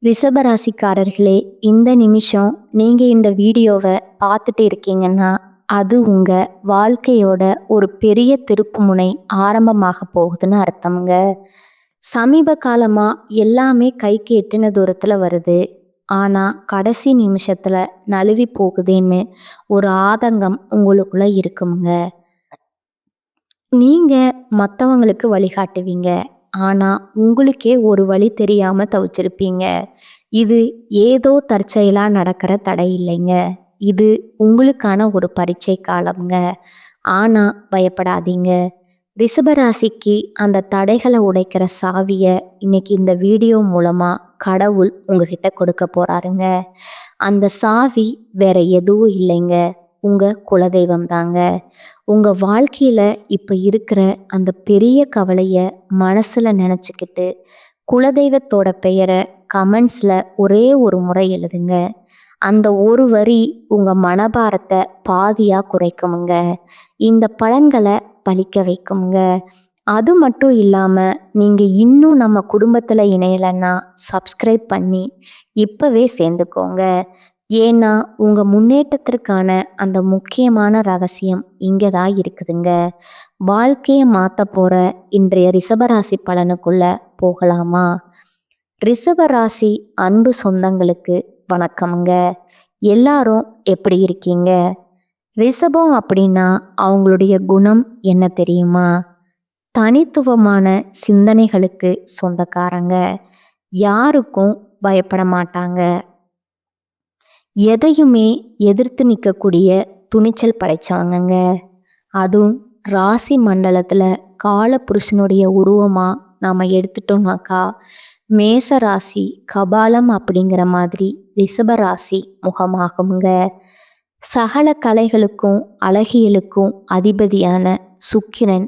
ரிஷபராசிக்காரர்களே, இந்த நிமிஷம் நீங்க இந்த வீடியோவை பார்த்துட்டு இருக்கீங்கன்னா, அது உங்க வாழ்க்கையோட ஒரு பெரிய திருப்புமுனை ஆரம்பமாக போகுதுன்னு அர்த்தம்ங்க. சமீப காலமா எல்லாமே கைக்கு எட்டின தூரத்துல வருது. ஆனா கடைசி நிமிஷத்துல நழுவி போகுதேன்னு ஒரு ஆதங்கம் உங்களுக்குள்ள இருக்குங்க. நீங்க மற்றவங்களுக்கு வழிகாட்டுவீங்க. ஆனா உங்களுக்கே ஒரு வழி தெரியாம தவிச்சிருப்பீங்க. இது ஏதோ தற்செயலா நடக்கிற தடை இல்லைங்க. இது உங்களுக்கான ஒரு பரீட்சை காலம்ங்க. ஆனா பயப்படாதீங்க. ரிஷபராசிக்கு அந்த தடைகளை உடைக்கிற சாவிய இன்னைக்கு இந்த வீடியோ மூலமா கடவுள் உங்ககிட்ட கொடுக்க போறாருங்க. அந்த சாவி வேற எதுவும் இல்லைங்க, உங்க குலதெய்வம் தாங்க. உங்க வாழ்க்கையில இப்ப இருக்கிற அந்த பெரிய கவலைய மனசுல நினைச்சுக்கிட்டு குலதெய்வத்தோட பெயரை கமெண்ட்ஸ்ல ஒரே ஒரு முறை எழுதுங்க. அந்த ஒரு வரி உங்க மனபாரத்தை பாதியா குறைக்குமுங்க. இந்த பலன்களை பலிக்க வைக்குங்க. அது மட்டும் இல்லாம நீங்க இன்னும் நம்ம குடும்பத்துல இணையலைன்னா சப்ஸ்கிரைப் பண்ணி இப்பவே சேர்ந்துக்கோங்க. ஏன்னா உங்க முன்னேற்றத்திற்கான அந்த முக்கியமான ரகசியம் இங்கதான் இருக்குதுங்க. வாழ்க்கையை மாத்த போற இன்றைய ரிஷபராசி பலனுக்குள்ள போகலாமா? ரிஷபராசி அன்பு சொந்தங்களுக்கு வணக்கம்ங்க. எல்லாரும் எப்படி இருக்கீங்க? ரிஷபம் அப்படின்னா அவங்களுடைய குணம் என்ன தெரியுமா? தனித்துவமான சிந்தனைகளுக்கு சொந்தக்காரங்க. யாருக்கும் பயப்பட மாட்டாங்க. எதையுமே எதிர்த்து நிற்கக்கூடிய துணிச்சல் படைச்சவங்கங்க. அதுவும் ராசி மண்டலத்துல காலபுருஷனுடைய உருவமா நாம எடுத்துட்டோம்னாக்கா மேச ராசி கபாலம் அப்படிங்கிற மாதிரி ரிஷபராசி முகமாகுங்க. சகல கலைகளுக்கும் அழகியலுக்கும் அதிபதியான சுக்கிரன்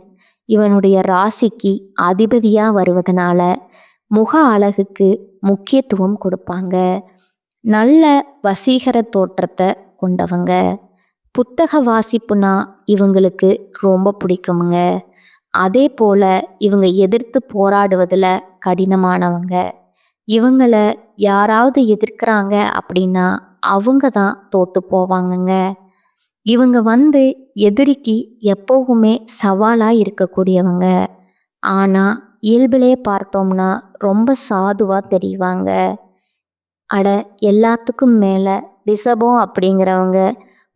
இவனுடைய ராசிக்கு அதிபதியா வருவதனால முக அழகுக்கு முக்கியத்துவம் கொடுப்பாங்க. நல்ல வசீகர தோற்றத்தை கொண்டவங்க. புத்தக வாசிப்புனா இவங்களுக்கு ரொம்ப பிடிக்குமுங்க. அதே போல இவங்க எதிர்த்து போராடுவதில் கடினமானவங்க. இவங்களை யாராவது எதிர்க்கிறாங்க அப்படின்னா அவங்க தான் தோத்து போவாங்கங்க. இவங்க எதிரிக்கு எப்போவுமே சவாலா இருக்கக்கூடியவங்க. ஆனா இயல்பிலே பார்த்தோம்னா ரொம்ப சாதுவா தெரிவாங்க. அட எல்லாத்துக்கும் மேல ரிஷபம் அப்படிங்கிறவங்க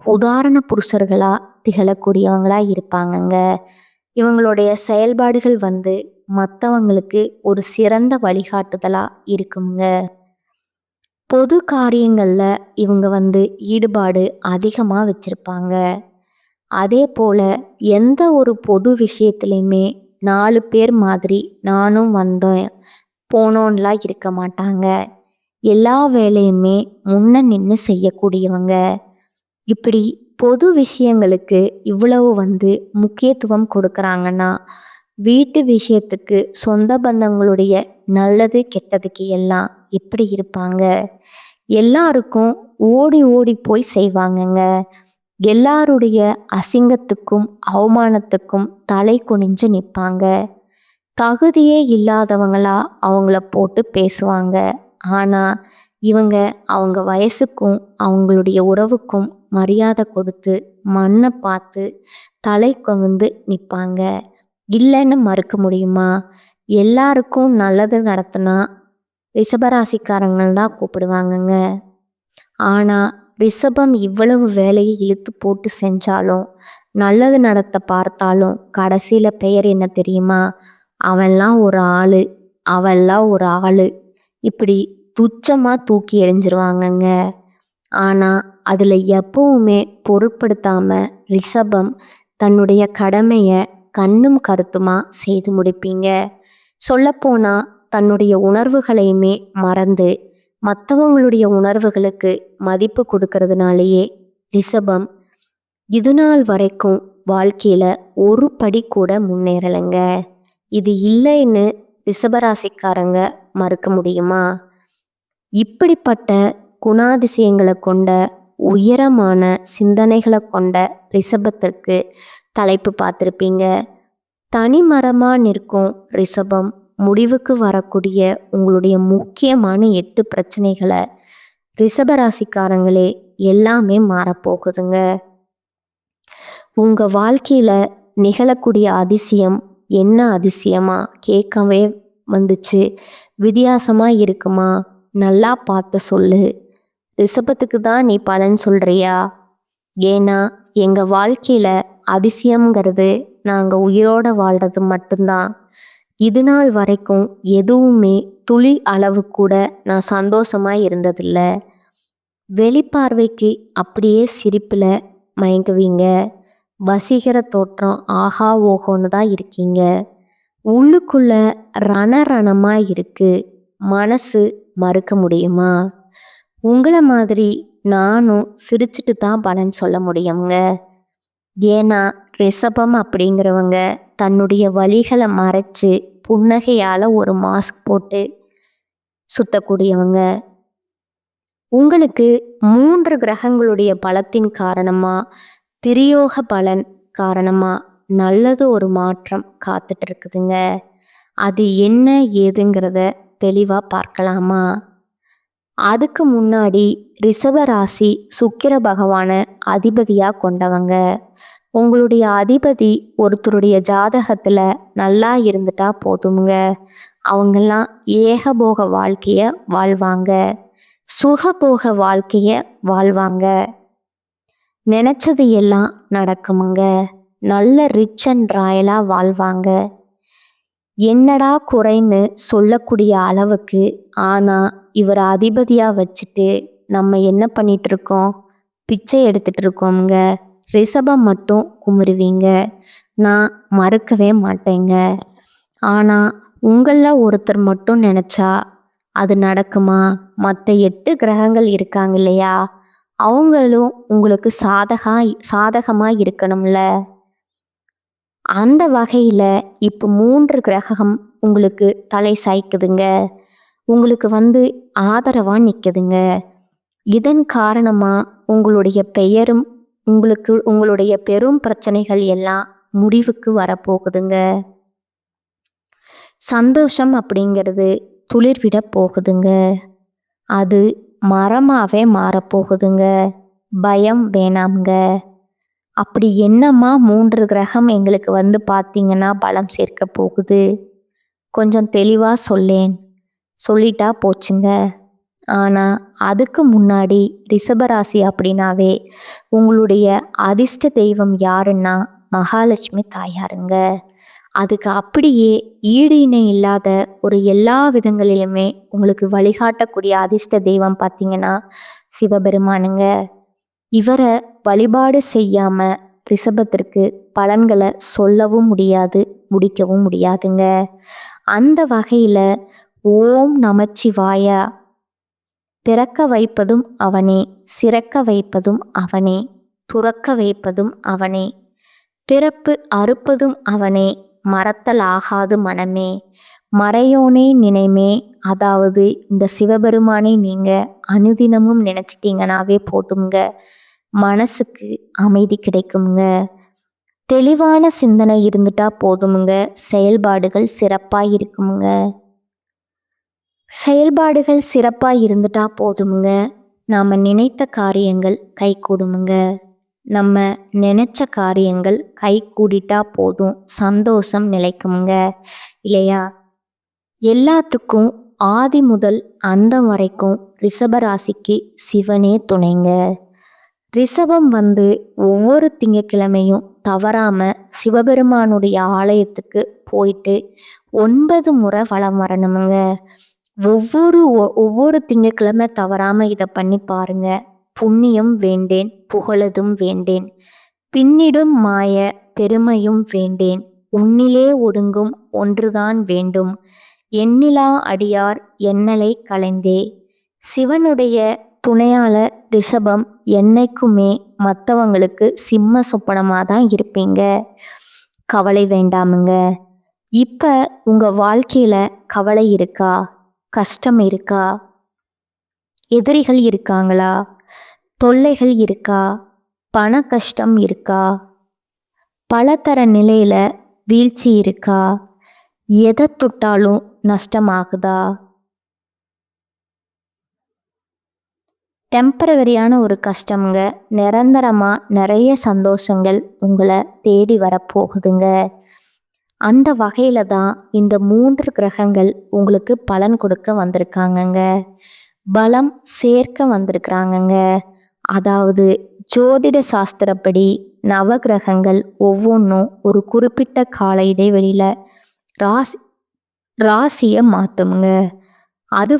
உதாரண புருஷர்களா திகழக்கூடியவங்களா இருப்பாங்கங்க. இவங்களுடைய செயல்பாடுகள் மற்றவங்களுக்கு ஒரு சிறந்த வழிகாட்டுதலா இருக்குங்க. பொது காரியங்கள்ல இவங்க ஈடுபாடு அதிகமாக வச்சிருப்பாங்க. அதே போல எந்த ஒரு பொது விஷயத்துலையுமே 4 பேர் மாதிரி நானும் வந்தேன் போனோன்லாம் இருக்க மாட்டாங்க. எல்லா வேலையுமே முன்ன நின்று செய்யக்கூடியவங்க. இப்படி பொது விஷயங்களுக்கு இவ்வளவு முக்கியத்துவம் கொடுக்குறாங்கன்னா வீட்டு விஷயத்துக்கு சொந்த பந்தங்களுடைய நல்லது கெட்டதுக்கு எல்லாம் எப்படி இருப்பாங்க? எல்லாருக்கும் ஓடி ஓடி போய் செய்வாங்கங்க. எல்லாருடைய அசிங்கத்துக்கும் அவமானத்துக்கும் தலை குனிஞ்சு நிற்பாங்க. தகுதியே இல்லாதவங்களா அவங்கள போட்டு பேசுவாங்க. ஆனால் இவங்க அவங்க வயசுக்கும் அவங்களுடைய உறவுக்கும் மரியாதை கொடுத்து மண்ணை பார்த்து தலை கவிந்து நிற்பாங்க. இல்லைன்னு மறுக்க முடியுமா? எல்லாருக்கும் நல்லது நடத்தினா ரிஷபராசிக்காரங்கள் தான் கூப்பிடுவாங்கங்க. ஆனால் ரிஷபம் இவ்வளவு வேலையை இழுத்து போட்டு செஞ்சாலும் நல்லது நடத்த பார்த்தாலும் கடைசியில் பெயர் என்ன தெரியுமா? அவன்லாம் ஒரு ஆளு, அவெல்லாம் ஒரு ஆளு, இப்படி துச்சமாக தூக்கி எறிஞ்சிருவாங்கங்க. ஆனால் அதில் எப்பவுமே பொருட்படுத்தாமல் ரிஷபம் தன்னுடைய கடமையை கண்ணும் கருத்துமா செய்து முடிப்பீங்க. சொல்லப்போனால் தன்னுடைய உணர்வுகளையுமே மறந்து மற்றவங்களுடைய உணர்வுகளுக்கு மதிப்பு கொடுக்கறதுனாலேயே ரிஷபம் இது நாள் வரைக்கும் வாழ்க்கையில் ஒரு படி கூட முன்னேறலைங்க. இது இல்லைன்னு ரிஷபராசிக்காரங்க மறுக்க முடியுமா? இப்படிப்பட்ட குணாதிசயங்களை கொண்ட உயரமான சிந்தனைகளை கொண்ட ரிஷபத்திற்கு தலைப்பு பார்த்துருப்பீங்க. தனிமரமாக நிற்கும் ரிஷபம் முடிவுக்கு வரக்கூடிய உங்களுடைய முக்கியமான 8 பிரச்சனைகளை ரிஷபராசிக்காரங்களே எல்லாமே மாறப்போகுதுங்க. உங்க வாழ்க்கையில நிகழக்கூடிய அதிசயம் என்ன அதிசயமா கேட்கவே வந்துச்சு, வித்தியாசமா இருக்குமா, நல்லா பார்த்து சொல்லு. ரிஷபத்துக்கு தான் நீ பலன் சொல்றியா? ஏன்னா எங்க வாழ்க்கையில அதிசயம்ங்கிறது நாங்க உயிரோட வாழ்றது மட்டும்தான். இது நாள் வரைக்கும் எதுவுமே துளி அளவு கூட நான் சந்தோஷமா இருந்ததில்ல. வெளிப்பார்வைக்கு அப்படியே சிரிப்புல மயங்குவீங்க. வசீகர தோற்றம் ஆஹா ஓஹோன்னு தான் இருக்கீங்க. உள்ளுக்குள்ள ரணரணமா இருக்கு. மனசு மறுக்க முடியுமா? உங்களை மாதிரி நானும் சிரிச்சுட்டு தான் பலன் சொல்ல முடியுங்க. ஏன்னா ரிஷபம் அப்படிங்கிறவங்க தன்னுடைய வலிகளை மறைச்சு புன்னகையால ஒரு மாஸ்க் போட்டு சுத்தக்கூடியவங்க. உங்களுக்கு 3 கிரகங்களுடைய பலத்தின் காரணமா, திரியோக பலன் காரணமா நல்லது ஒரு மாற்றம் காத்துட்டு இருக்குதுங்க. அது என்ன ஏதுங்கிறத தெளிவா பார்க்கலாமா? அதுக்கு முன்னாடி ரிஷபராசி சுக்கிர பகவானை அதிபதியா கொண்டவங்க. உங்களுடைய அதிபதி ஒருத்தருடைய ஜாதகத்துல நல்லா இருந்துட்டா போதுங்க. அவங்கெல்லாம் ஏகபோக வாழ்க்கைய வாழ்வாங்க, சுகபோக வாழ்க்கைய வாழ்வாங்க. நினைச்சது எல்லாம் நடக்குமுங்க. நல்ல ரிச் அண்ட் ராயலா வாழ்வாங்க. என்னடா குறைன்னு சொல்லக்கூடிய அளவுக்கு. ஆனா இவரை அதிபதியா வச்சுட்டு நம்ம என்ன பண்ணிட்டு இருக்கோம்? பிச்சை எடுத்துட்டு இருக்கோம்ங்க. ரிஷபம் மட்டும் குமுறுவீங்க, நான் மறுக்கவே மாட்டேங்க. ஆனா உங்களில் ஒருத்தர் மட்டும் நினைச்சா அது நடக்குமா? மற்ற 8 கிரகங்கள் இருக்காங்க இல்லையா, அவங்களும் உங்களுக்கு சாதகமா இருக்கணும்ல. அந்த வகையில் இப்போ 3 கிரகம் உங்களுக்கு தலை சாய்க்குதுங்க. உங்களுக்கு ஆதரவாக நிற்குதுங்க. இதன் காரணமாக உங்களுடைய பெயரும் உங்களுடைய பெரும் பிரச்சனைகள் எல்லாம் முடிவுக்கு வரப்போகுதுங்க. சந்தோஷம் அப்படிங்கிறது துளிர்விட போகுதுங்க. அது மரமாகவே மாறப்போகுதுங்க. பயம் வேணாம்ங்க. அப்படி என்னம்மா 3 கிரகம் எங்களுக்கு பார்த்தீங்கன்னா பலம் சேர்க்க போகுது? கொஞ்சம் தெளிவாக சொல்லேன். சொல்லிட்டா போச்சுங்க. ஆனால் அதுக்கு முன்னாடி ரிஷபராசி அப்படின்னாவே உங்களுடைய அதிர்ஷ்ட தெய்வம் யாருன்னா மகாலட்சுமி தாயாருங்க. அதுக்கு அப்படியே ஈடு இணை இல்லாத ஒரு எல்லா விதங்களிலுமே உங்களுக்கு வழிகாட்டக்கூடிய அதிர்ஷ்ட தெய்வம் பார்த்தீங்கன்னா சிவபெருமானுங்க. இவரை வழிபாடு செய்யாம ரிஷபத்திற்கு பலன்களை சொல்லவும் முடியாது, முடிக்கவும் முடியாதுங்க. அந்த வகையில் ஓம் நமச்சிவாயா. பிறக்க வைப்பதும் அவனே, சிறக்க வைப்பதும் அவனே, துறக்க வைப்பதும் அவனே, பிறப்பு அறுப்பதும் அவனே, மறத்தல் ஆகாது மனமே, மறையோனே நினைமே. அதாவது இந்த சிவபெருமானை நீங்க அனுதினமும் நினைச்சிட்டீங்கன்னாவே போதுங்க, மனசுக்கு அமைதி கிடைக்குங்க. தெளிவான சிந்தனை இருந்துட்டா போதுமுங்க, செயல்பாடுகள் சிறப்பாக இருக்குமுங்க. செயல்பாடுகள் சிறப்பாக இருந்துட்டா போதுமுங்க, நாம் நினைத்த காரியங்கள் கை கூடுமுங்க. நம்ம நினைச்ச காரியங்கள் கை கூடிட்டா போதும், சந்தோஷம் நிலைக்குமுங்க இல்லையா? எல்லாத்துக்கும் ஆதி முதல் அந்தம் வரைக்கும் ரிஷபராசிக்கு சிவனே துணைங்க. ரிஷபம் ஒவ்வொரு திங்கட்கிழமையும் தவறாம சிவபெருமானுடைய ஆலயத்துக்கு போயிட்டு 9 முறை வலம் வரணுமுங்க. ஒவ்வொரு திங்கட்கிழமை தவறாம இதை பண்ணி பாருங்க. புண்ணியம் வேண்டேன், புகழதும் வேண்டேன், பின்னிடும் மாய பெருமையும் வேண்டேன், உன்னிலே ஒடுங்கும் ஒன்றுதான் வேண்டும், எண்ணிலா அடியார் எண்ணலை களைந்தே. சிவனுடைய துணையால ரிஷபம் என்னைக்குமே மற்றவங்களுக்கு சிம்ம சொப்பனமாக தான் இருப்பீங்க. கவலை வேண்டாமுங்க. இப்போ உங்கள் வாழ்க்கையில் கவலை இருக்கா? கஷ்டம் இருக்கா? எதிரிகள் இருக்காங்களா? தொல்லைகள் இருக்கா? பண கஷ்டம் இருக்கா? பலதர நிலையில் வீழ்ச்சி இருக்கா? எதை தொட்டாலும் நஷ்டமாகுதா? டெம்பரவரியான ஒரு கஷ்டம்ங்க. நிரந்தரமா நிறைய சந்தோஷங்கள் உங்களை தேடி வரப்போகுதுங்க. அந்த வகையில தான் இந்த 3 கிரகங்கள் உங்களுக்கு பலன் கொடுக்க வந்திருக்காங்கங்க. பலம் சேர்க்க வந்திருக்கிறாங்கங்க. அதாவது ஜோதிட சாஸ்திரப்படி நவகிரகங்கள் ஒவ்வொன்றும் ஒரு குறிப்பிட்ட கால இடைவெளியில ராசி ராசியை மாற்றுங்க. அது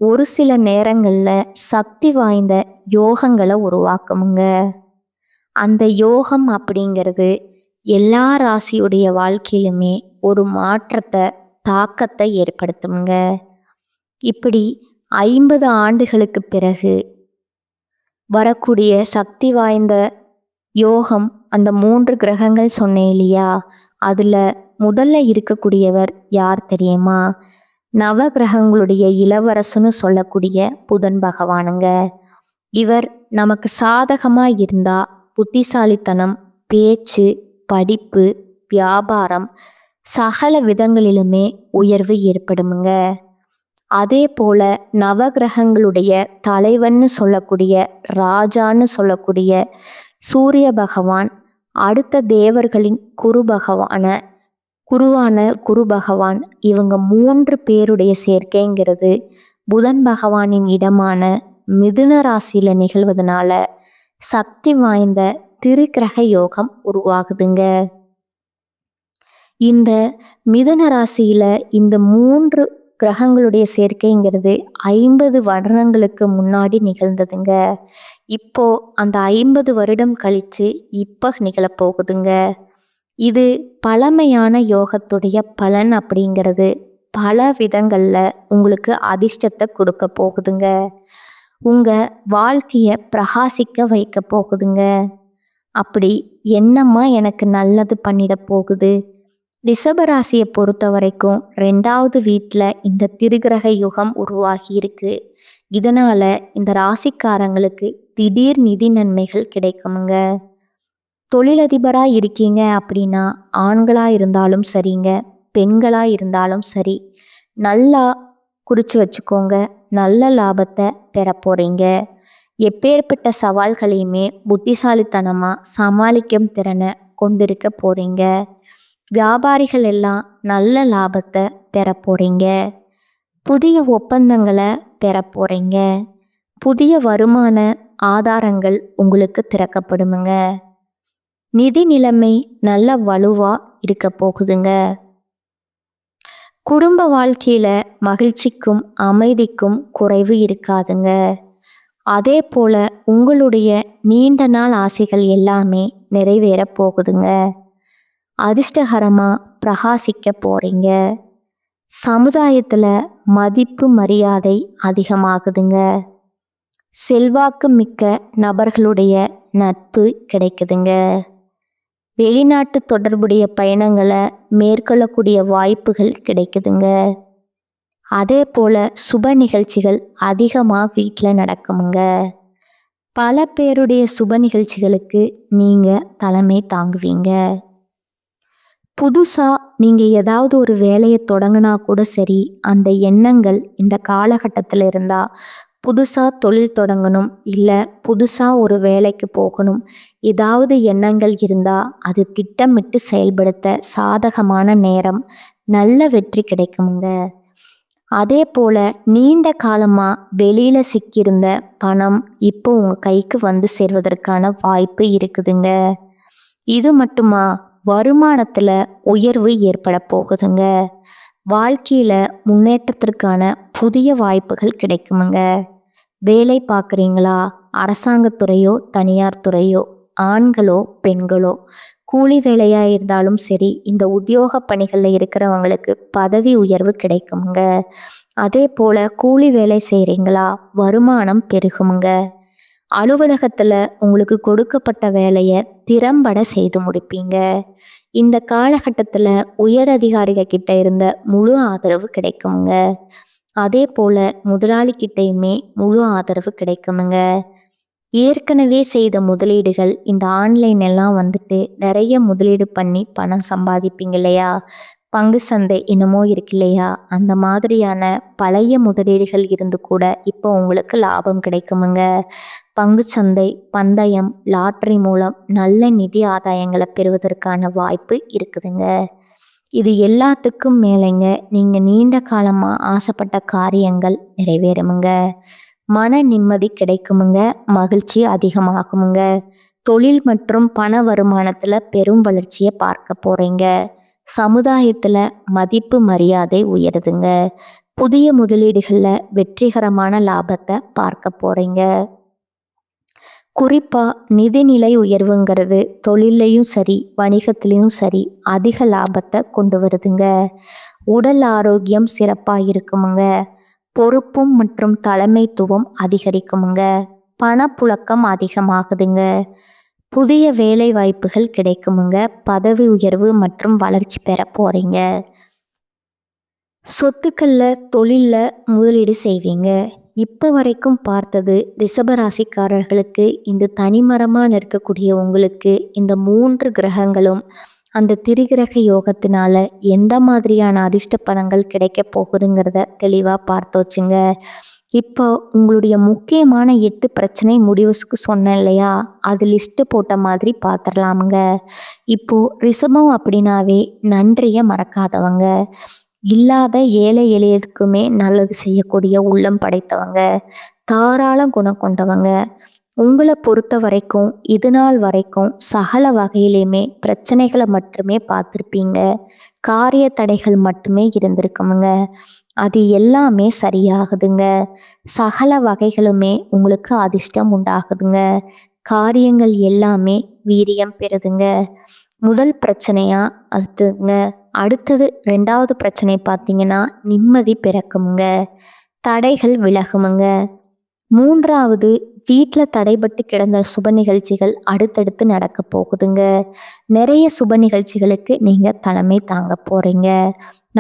ஒரு சில நேரங்களில் சக்தி வாய்ந்த யோகங்களை உருவாக்குமுங்க. அந்த யோகம் அப்படிங்கிறது எல்லா ராசியுடைய வாழ்க்கையிலுமே ஒரு மாற்றத்தை தாக்கத்தை ஏற்படுத்துமுங்க. இப்படி 50 ஆண்டுகளுக்கு பிறகு வரக்கூடிய சக்தி வாய்ந்த யோகம் அந்த 3 கிரகங்கள் சொன்னேன் இல்லையா, அதில் முதல்ல இருக்கக்கூடியவர் யார் தெரியுமா? நவகிரகங்களுடைய இளவரசன்னு சொல்லக்கூடிய புதன் பகவானுங்க. இவர் நமக்கு சாதகமாக இருந்தால் புத்திசாலித்தனம், பேச்சு, படிப்பு, வியாபாரம் சகல விதங்களிலுமே உயர்வு ஏற்படுமுங்க. அதே போல நவகிரகங்களுடைய தலைவன்னு சொல்லக்கூடிய ராஜான்னு சொல்லக்கூடிய சூரிய பகவான் அடுத்த தேவர்களின் குருவான குரு பகவான் இவங்க 3 பேருடைய சேர்க்கைங்கிறது புதன் பகவானின் இடமான மிதுன ராசியில நிகழ்வதனால சக்தி வாய்ந்த திரிகிரக யோகம் உருவாகுதுங்க. இந்த மிதுன ராசியில இந்த 3 கிரகங்களுடைய சேர்க்கைங்கிறது 50 வருடங்களுக்கு முன்னாடி நிகழ்ந்ததுங்க. இப்போ அந்த 50 வருடம் கழிச்சு இப்போ நிகழப்போகுதுங்க. இது பழமையான யோகத்துடைய பலன் அப்படிங்கிறது பல விதங்களில் உங்களுக்கு அதிர்ஷ்டத்தை கொடுக்க போகுதுங்க. உங்கள் வாழ்க்கையை பிரகாசிக்க வைக்க போகுதுங்க. அப்படி என்னம்மா எனக்கு நல்லது பண்ணிட போகுது? ரிஷபராசியை பொறுத்த வரைக்கும் 2வது வீட்டில் இந்த திரிகிரக யுகம் உருவாகி இருக்கு. இதனால இந்த ராசிக்காரங்களுக்கு திடீர் நிதி நன்மைகள் கிடைக்குமுங்க. தொழிலதிபராக இருக்கீங்க அப்படின்னா ஆண்களாக இருந்தாலும் சரிங்க, பெண்களாக இருந்தாலும் சரி, நல்லா குறித்து வச்சுக்கோங்க, நல்ல லாபத்தை பெற போகிறீங்க. எப்பேற்பட்ட சவால்களையுமே புத்திசாலித்தனமாக சமாளிக்கும் திறனை கொண்டிருக்க போகிறீங்க. வியாபாரிகள் எல்லாம் நல்ல லாபத்தை பெற போகிறீங்க. புதிய ஒப்பந்தங்களை பெற போகிறீங்க. புதிய வருமான ஆதாரங்கள் உங்களுக்கு திறக்கப்படுமுங்க. நிதி நிலைமை நல்ல வலுவா இருக்க போகுதுங்க. குடும்ப வாழ்க்கையில மகிழ்ச்சிக்கும் அமைதிக்கும் குறைவு இருக்காதுங்க. அதே போல உங்களுடைய நீண்ட நாள் ஆசைகள் எல்லாமே நிறைவேற போகுதுங்க. அதிர்ஷ்டகரமா பிரகாசிக்க போறீங்க. சமுதாயத்துல மதிப்பு மரியாதை அதிகமாகுதுங்க. செல்வாக்கு மிக்க நபர்களுடைய நட்பு கிடைக்குதுங்க. வெளிநாட்டு தொடர்புடைய பயணங்களை மேற்கொள்ளக்கூடிய வாய்ப்புகள் கிடைக்குதுங்க. அதே போல சுப நிகழ்ச்சிகள் அதிகமாக வீட்டில் நடக்குமுங்க. பல பேருடைய சுப நிகழ்ச்சிகளுக்கு நீங்கள் தலைமை தாங்குவீங்க. புதுசாக நீங்கள் ஏதாவது ஒரு வேலையை தொடங்கினா கூட சரி, அந்த எண்ணங்கள் இந்த காலகட்டத்தில் இருந்தால் புதுசாக தொழில் தொடங்கணும், இல்லை புதுசாக ஒரு வேலைக்கு போகணும், ஏதாவது எண்ணங்கள் இருந்தால் அது திட்டமிட்டு செயல்படுத்த சாதகமான நேரம், நல்ல வெற்றி கிடைக்குமுங்க. அதே போல் நீண்ட காலமாக வெளியில் சிக்கியிருந்த பணம் இப்போ உங்கள் கைக்கு வந்து சேர்வதற்கான வாய்ப்பு இருக்குதுங்க. இது மட்டுமா, வருமானத்தில் உயர்வு ஏற்பட போகுதுங்க. வாழ்க்கையில் முன்னேற்றத்திற்கான புதிய வாய்ப்புகள் கிடைக்குமுங்க. வேலை பார்க்குறீங்களா? அரசாங்கத்துறையோ தனியார் துறையோ, ஆண்களோ பெண்களோ, கூலி வேலையாக இருந்தாலும் சரி, இந்த உத்தியோக பணிகளில் இருக்கிறவங்களுக்கு பதவி உயர்வு கிடைக்குமுங்க. அதே போல் கூலி வேலை செய்கிறீங்களா? வருமானம் பெருகுமுங்க. அலுவலகத்தில் உங்களுக்கு கொடுக்கப்பட்ட வேலையை திறம்பட செய்து முடிப்பீங்க. இந்த காலகட்டத்தில் உயர் அதிகாரிகள் கிட்ட இருந்த முழு ஆதரவு கிடைக்குமுங்க. அதே போல் முதலாளிகிட்டையுமே முழு ஆதரவு கிடைக்குமுங்க. ஏற்கனவே செய்த முதலீடுகள் இந்த ஆன்லைன் எல்லாம் நிறைய முதலீடு பண்ணி பணம் சம்பாதிப்பீங்க இல்லையா? பங்கு சந்தை என்னமோ இருக்கு இல்லையா, அந்த மாதிரியான பழைய முதலீடுகள் இருந்து கூட இப்போ உங்களுக்கு லாபம் கிடைக்குமுங்க. பங்கு சந்தை, பந்தயம், லாட்டரி மூலம் நல்ல நிதி ஆதாயங்களை பெறுவதற்கான வாய்ப்பு இருக்குதுங்க. இது எல்லாத்துக்கும் மேலேங்க நீங்கள் நீண்ட காலமாக ஆசைப்பட்ட காரியங்கள் நிறைவேறுமுங்க. மன நிம்மதி கிடைக்குமுங்க. மகிழ்ச்சி அதிகமாகுமுங்க. தொழில் மற்றும் பண வருமானத்தில் பெரும் வளர்ச்சியை பார்க்க போகிறீங்க. சமுதாயத்தில் மதிப்பு மரியாதை உயருதுங்க. புதிய முதலீடுகளில் வெற்றிகரமான லாபத்தை பார்க்க போகிறீங்க. குறிப்பாக நிதிநிலை உயர்வுங்கிறது தொழிலையும் சரி வணிகத்திலையும் சரி அதிக லாபத்தை கொண்டு வருதுங்க. உடல் ஆரோக்கியம் சிறப்பாக இருக்குமுங்க. பொறுப்பும் மற்றும் தலைமைத்துவம் அதிகரிக்குமுங்க. பணப்புழக்கம் அதிகமாகுதுங்க. புதிய வேலை வாய்ப்புகள் கிடைக்குமுங்க. பதவி உயர்வு மற்றும் வளர்ச்சி பெற போகிறீங்க. சொத்துக்களில் தொழிலில் முதலீடு செய்வீங்க. இப்போ வரைக்கும் பார்த்தது ரிஷபராசிக்காரர்களுக்கு இந்த தனிமரமாக நிற்கக்கூடிய உங்களுக்கு இந்த 3 கிரகங்களும் அந்த திரிகிரக யோகத்தினால எந்த மாதிரியான அதிர்ஷ்ட பலன்கள் கிடைக்க போகுதுங்கிறத தெளிவாக பார்த்து வச்சுங்க. இப்போ உங்களுடைய முக்கியமான 8 பிரச்சனை முடிவுக்கு சொன்னேன் இல்லையா, அது லிஸ்ட்டு போட்ட மாதிரி பார்த்துடலாமுங்க. இப்போது ரிஷபம் அப்படின்னாவே நன்றியை மறக்காதவங்க, இல்லாத ஏழை எளியதுக்குமே நல்லது செய்யக்கூடிய உள்ளம் படைத்தவங்க, தாராள குணம் கொண்டவங்க. உங்களை பொறுத்த வரைக்கும் இது நாள் வரைக்கும் சகல வகையிலையுமே பிரச்சனைகளை மட்டுமே பார்த்துருப்பீங்க. காரிய தடைகள் மட்டுமே இருந்திருக்குமுங்க. அது எல்லாமே சரியாகுதுங்க. சகல வகைகளுமே உங்களுக்கு அதிர்ஷ்டம் உண்டாகுதுங்க. காரியங்கள் எல்லாமே வீரியம் பெறுதுங்க. முதல் பிரச்சனையா அதுங்க. அடுத்தது 2வது பிரச்சனை பார்த்தீங்கன்னா நிம்மதி பிறக்குமுங்க. தடைகள் விலகுமுங்க. 3வது வீட்டில் தடைபட்டு கிடந்த சுப நிகழ்ச்சிகள் அடுத்தடுத்து நடக்க போகுதுங்க. நிறைய சுப நிகழ்ச்சிகளுக்கு நீங்கள் தலைமை தாங்க போகிறீங்க.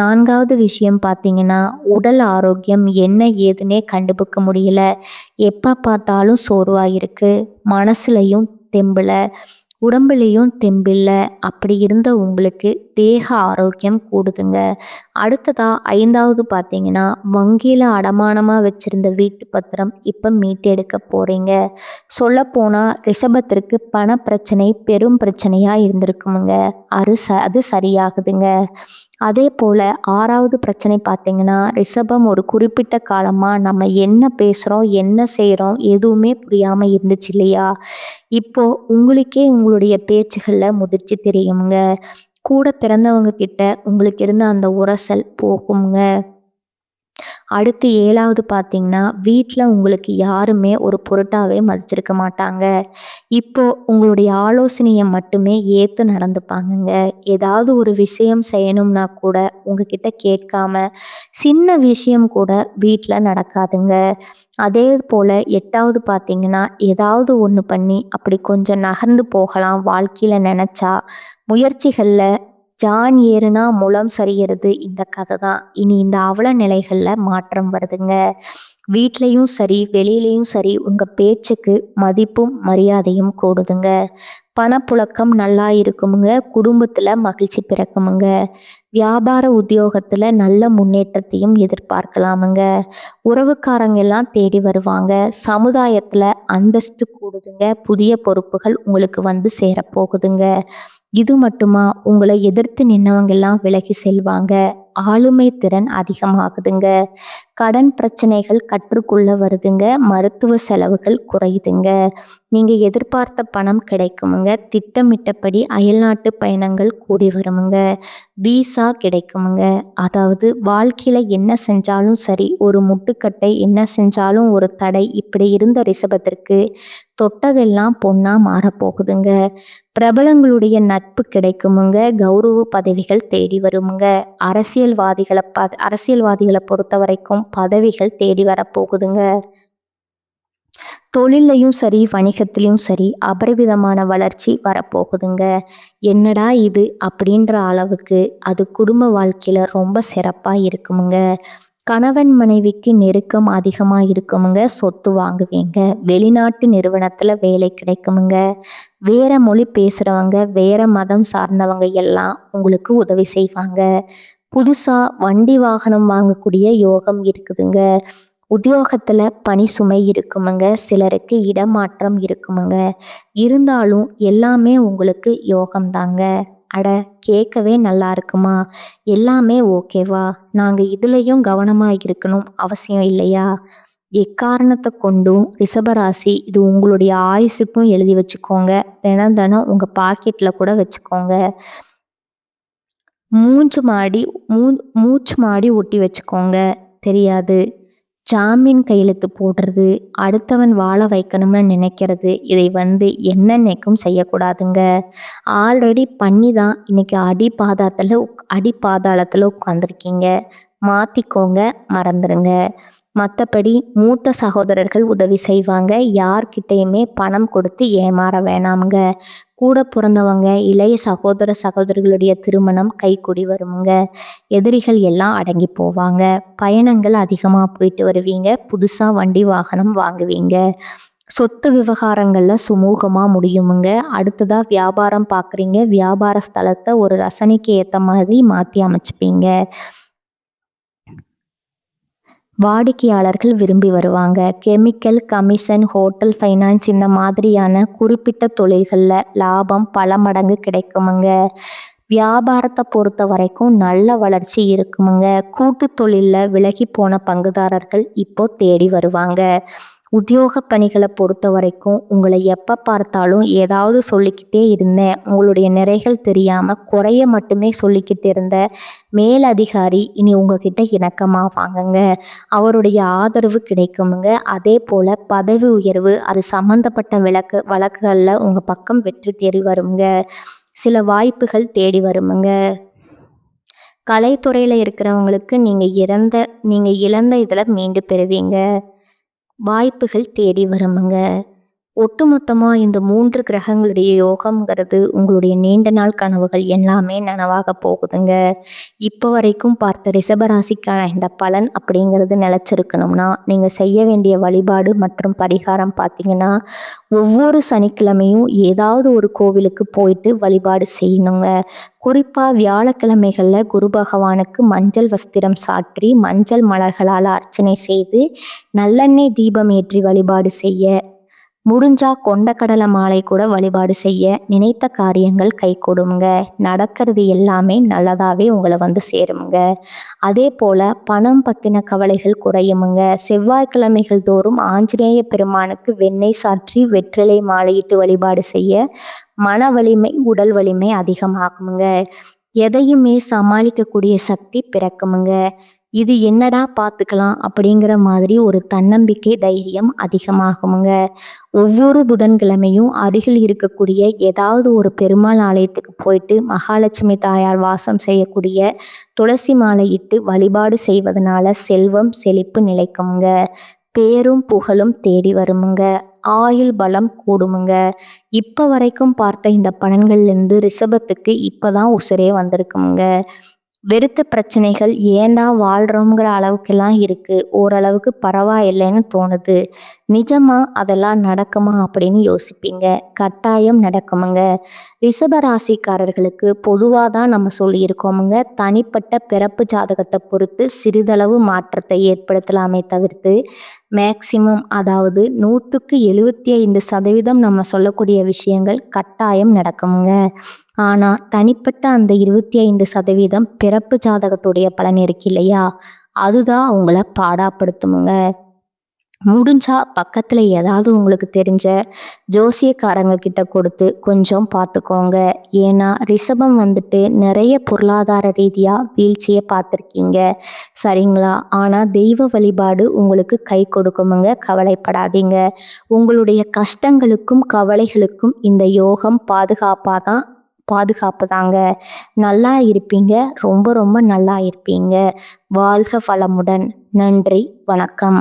4வது விஷயம் பார்த்தீங்கன்னா உடல் ஆரோக்கியம் என்ன ஏதுன்னே கண்டுபிடிக்க முடியல. எப்போ பார்த்தாலும் சோர்வாக இருக்குது. மனசுலையும் தெம்பில், உடம்புலையும் தெம்பில்லை. அப்படி இருந்த உங்களுக்கு தேக ஆரோக்கியம் கூடுதுங்க. அடுத்ததாக 5வது பார்த்தீங்கன்னா வங்கியில் அடமானமாக வச்சுருந்த வீட்டு பத்திரம் இப்போ மீட்டெடுக்க போகிறீங்க. சொல்லப்போனால் ரிஷபத்திற்கு பண பிரச்சனை பெரும் பிரச்சனையாக இருந்திருக்குமுங்க. அது சரியாகுதுங்க. அதே போல் 6வது பிரச்சனை பார்த்தீங்கன்னா ரிஷபம் ஒரு குறிப்பிட்ட காலமாக நம்ம என்ன பேசுகிறோம் என்ன செய்கிறோம் எதுவுமே புரியாமல் இருந்துச்சு இல்லையா, இப்போது உங்களுக்கே உங்களுடைய பேச்சுகளில் முதிர்ச்சி தெரியுங்க. கூட பிறந்தவங்க கிட்ட உங்களுக்கு இருந்த அந்த உரசல் போகுங்க. அடுத்து 7வது பார்த்தீங்கன்னா வீட்டில் உங்களுக்கு யாருமே ஒரு பொருட்டாவே மதிச்சிருக்க மாட்டாங்க. இப்போ உங்களுடைய ஆலோசனையை மட்டுமே ஏற்று நடந்துப்பாங்கங்க. ஏதாவது ஒரு விஷயம் செய்யணும்னா கூட உங்ககிட்ட கேட்காம சின்ன விஷயம் கூட வீட்டில் நடக்காதுங்க. அதே போல் 8வது பார்த்தீங்கன்னா ஏதாவது ஒன்று பண்ணி அப்படி கொஞ்சம் நகர்ந்து போகலாம் வாழ்க்கையில் நினச்சா, முயற்சிகளில் ஜான் ஏறுனா முலம் சரிகிறது இந்த கதை தான். இனி இந்த அவல நிலைகளில் மாற்றம் வருதுங்க. வீட்லேயும் சரி வெளியிலையும் சரி உங்கள் பேச்சுக்கு மதிப்பும் மரியாதையும் கூடுதுங்க. பணப்புழக்கம் நல்லா இருக்குமுங்க. குடும்பத்தில் மகிழ்ச்சி பிறக்குமுங்க. வியாபார உத்தியோகத்தில் நல்ல முன்னேற்றத்தையும் எதிர்பார்க்கலாமுங்க. உறவுக்காரங்க எல்லாம் தேடி வருவாங்க. சமுதாயத்தில் அந்தஸ்து கூடுதுங்க. புதிய பொறுப்புகள் உங்களுக்கு வந்து சேரப்போகுதுங்க. இது மட்டுமா, உங்களை எதிர்த்து நின்னவங்க எல்லாம் விலகி செல்வாங்க. ஆளுமை திறன் அதிகமாகுதுங்க. கடன் பிரச்சனைகள் கற்றுக்குள்ள வருதுங்க. மருத்துவ செலவுகள் குறையுதுங்க. நீங்கள் எதிர்பார்த்த பணம் கிடைக்குமுங்க. திட்டமிட்டபடி அயல்நாட்டு பயணங்கள் கூடி வருமுங்க. வீசா கிடைக்குமுங்க. அதாவது வாழ்க்கையில் என்ன செஞ்சாலும் சரி, ஒரு முட்டுக்கட்டை, என்ன செஞ்சாலும் ஒரு தடை, இப்படி இருந்த ரிஷபத்திற்கு தொட்டதெல்லாம் பொண்ணா மாறப்போகுதுங்க. பிரபலங்களுடைய நட்பு கிடைக்குமுங்க. கௌரவ பதவிகள் தேடி வருமுங்க. அரசியல்வாதிகளை பொறுத்த வரைக்கும் பதவிகள் தேடி வரப்போகுதுங்க. தொழிலையும் சரி வணிகத்திலையும் சரி அபரிவிதமான வளர்ச்சி வரப்போகுதுங்க. என்னடா இது அப்படின்ற அளவுக்கு அது குடும்ப வாழ்க்கையில் ரொம்ப சிறப்பாக இருக்குமுங்க. கணவன் மனைவிக்கு நெருக்கம் அதிகமாக இருக்குமுங்க. சொத்து வாங்குவீங்க. வெளிநாட்டு நிறுவனத்தில் வேலை கிடைக்குமுங்க. வேற மொழி பேசுகிறவங்க, வேற மதம் சார்ந்தவங்க எல்லாம் உங்களுக்கு உதவி செய்வாங்க. புதுசாக வண்டி வாகனம் வாங்கக்கூடிய யோகம் இருக்குதுங்க. உத்தியோகத்தில் பணி சுமை இருக்குமுங்க. சிலருக்கு இடமாற்றம் இருக்குமுங்க. இருந்தாலும் எல்லாமே உங்களுக்கு யோகம்தாங்க. அட, கேட்கவே நல்லா இருக்குமா? எல்லாமே ஓகேவா? நாங்கள் இதுலேயும் கவனமாக இருக்கணும் அவசியம் இல்லையா? எக்காரணத்தை கொண்டும் ரிஷபராசி, இது உங்களுடைய ஆயுசுக்கும் எழுதி வச்சுக்கோங்க. தினம் தினம் உங்கள் பாக்கெட்டில் கூட வச்சுக்கோங்க. மூச்சு மாடி ஒட்டி வச்சுக்கோங்க. தெரியாது. ஜாமீன் கையெழுத்து போடுறது, அடுத்தவன் வாழ வைக்கணும்னு நினைக்கிறது, இதை என்னென்னைக்கும் செய்யக்கூடாதுங்க. ஆல்ரெடி பண்ணி தான் இன்னைக்கு அடிபாதாளத்தில் உட்காந்துருக்கீங்க. மாற்றிக்கோங்க, மறந்துடுங்க. மற்றபடி மூத்த சகோதரர்கள் உதவி செய்வாங்க. யார்கிட்டையுமே பணம் கொடுத்து ஏமாற வேணாமுங்க. கூட பிறந்தவங்க, இளைய சகோதரர்களுடைய திருமணம் கைக்கூடி வருமுங்க. எதிரிகள் எல்லாம் அடங்கி போவாங்க. பயணங்கள் அதிகமாக போயிட்டு வருவீங்க. புதுசாக வண்டி வாகனம் வாங்குவீங்க. சொத்து விவகாரங்களில் சுமூகமாக முடியுமுங்க. அடுத்ததாக வியாபாரம் பார்க்குறீங்க. வியாபார ஸ்தலத்தை ஒரு ரசனைக்கு ஏற்ற மாதிரி மாற்றி அமைச்சுப்பீங்க. வாடிக்கையாளர்கள் விரும்பி வருவாங்க. கெமிக்கல், கமிஷன், ஹோட்டல், ஃபைனான்ஸ் இந்த மாதிரியான குறிப்பிட்ட தொழில்களில் லாபம் பல மடங்கு கிடைக்குமுங்க. வியாபாரத்தை பொறுத்த வரைக்கும் நல்ல வளர்ச்சி இருக்குமுங்க. கூட்டு தொழிலில் விலகி போன பங்குதாரர்கள் இப்போ தேடி வருவாங்க. உத்தியோக பணிகளை பொறுத்த வரைக்கும் உங்களை எப்போ பார்த்தாலும் ஏதாவது சொல்லிக்கிட்டே இருந்தேன், உங்களுடைய நிறைகள் தெரியாமல் குறைய மட்டுமே சொல்லிக்கிட்டு இருந்த மேலதிகாரி இனி உங்ககிட்ட இணக்கமாக வாங்குங்க. அவருடைய ஆதரவு கிடைக்குமுங்க. அதே போல் பதவி உயர்வு, அது சம்மந்தப்பட்ட வழக்குகளில் உங்கள் பக்கம் வெற்றி தேடி வருங்க. சில வாய்ப்புகள் தேடி வருமுங்க. கலைத்துறையில் இருக்கிறவங்களுக்கு நீங்கள் இழந்த இதில் மீண்டு பெறுவீங்க. வாய்ப்புகள் தேடி வருமுங்க. ஒட்டுமொத்தமாக இந்த 3 கிரகங்களுடைய யோகம்ங்கிறது உங்களுடைய நீண்ட நாள் கனவுகள் எல்லாமே நனவாக போகுதுங்க. இப்போ வரைக்கும் பார்த்த ரிஷபராசிக்கான இந்த பலன் அப்படிங்கிறது நிலச்சிருக்கணும்னா நீங்கள் செய்ய வேண்டிய வழிபாடு மற்றும் பரிகாரம் பார்த்தீங்கன்னா, ஒவ்வொரு சனிக்கிழமையும் ஏதாவது ஒரு கோவிலுக்கு போயிட்டு வழிபாடு செய்யணுங்க. குறிப்பாக வியாழக்கிழமைகளில் குரு பகவானுக்கு மஞ்சள் வஸ்திரம் சாற்றி மஞ்சள் மலர்களால் அர்ச்சனை செய்து நல்லெண்ணெய் தீபம் ஏற்றி வழிபாடு செய்ய, முடிஞ்சா கொண்டக்கடலை மாலை கூட வழிபாடு செய்ய நினைத்த காரியங்கள் கைகூடுங்க. நடக்கிறது எல்லாமே நல்லதாகவே உங்களை சேருங்க. அதே போல் பணம் பற்றின கவலைகள் குறையுமுங்க. செவ்வாய்க்கிழமைகள் தோறும் ஆஞ்சநேய பெருமானுக்கு வெண்ணெய் சாற்றி வெற்றிலை மாலையிட்டு வழிபாடு செய்ய மன வலிமை, உடல் வலிமை அதிகமாகுமுங்க. எதையுமே சமாளிக்கக்கூடிய சக்தி பிறக்குமுங்க. இது என்னடா பார்த்துக்கலாம் அப்படிங்கிற மாதிரி ஒரு தன்னம்பிக்கை, தைரியம் அதிகமாகுமுங்க. ஒவ்வொரு புதன்கிழமையும் அருகில் இருக்கக்கூடிய ஏதாவது ஒரு பெருமாள் ஆலயத்துக்கு போயிட்டு மகாலட்சுமி தாயார் வாசம் செய்யக்கூடிய துளசி மாலை இட்டு வழிபாடு செய்வதனால செல்வம் செழிப்பு நிலைக்குமுங்க. பேரும் புகழும் தேடி வருமுங்க. ஆயுள் பலம் கூடுமுங்க. இப்போ வரைக்கும் பார்த்த இந்த பலன்கள்லேருந்து ரிஷபத்துக்கு இப்போதான் உசுரே வந்திருக்குமுங்க. வெறுத்த பிரச்சனைகள் ஏண்டா வாழ்கிறோங்கிற அளவுக்கெல்லாம் இருக்குது. ஓரளவுக்கு பரவாயில்லைன்னு தோணுது. நிஜமாக அதெல்லாம் நடக்குமா அப்படின்னு யோசிப்பீங்க. கட்டாயம் நடக்குமுங்க. ரிஷபராசிக்காரர்களுக்கு பொதுவாக தான் நம்ம சொல்லியிருக்கோமுங்க. தனிப்பட்ட பிறப்பு ஜாதகத்தை பொறுத்து சிறிதளவு மாற்றத்தை ஏற்படுத்தலாமே தவிர்த்து மேக்சிமம், அதாவது 100% நம்ம சொல்லக்கூடிய விஷயங்கள் கட்டாயம் நடக்குமுங்க. ஆனால் தனிப்பட்ட அந்த 25% பிறப்பு ஜாதகத்துடைய பலன் இருக்கு இல்லையா, அதுதான் அவங்கள பாடாப்படுத்துமுங்க. முடிஞ்சா பக்கத்தில் ஏதாவது உங்களுக்கு தெரிஞ்ச ஜோசியக்காரங்க கிட்ட கொடுத்து கொஞ்சம் பார்த்துக்கோங்க. ஏன்னா ரிஷபம் நிறைய பொருளாதார ரீதியாக வீழ்ச்சியை பார்த்துருக்கீங்க, சரிங்களா? ஆனால் தெய்வ வழிபாடு உங்களுக்கு கை கொடுக்குமுங்க. கவலைப்படாதீங்க. உங்களுடைய கஷ்டங்களுக்கும் கவலைகளுக்கும் இந்த யோகம் பாதுகாப்பு தாங்க. நல்லா இருப்பீங்க. ரொம்ப ரொம்ப நல்லா இருப்பீங்க. வாழ்க வளமுடன். நன்றி, வணக்கம்.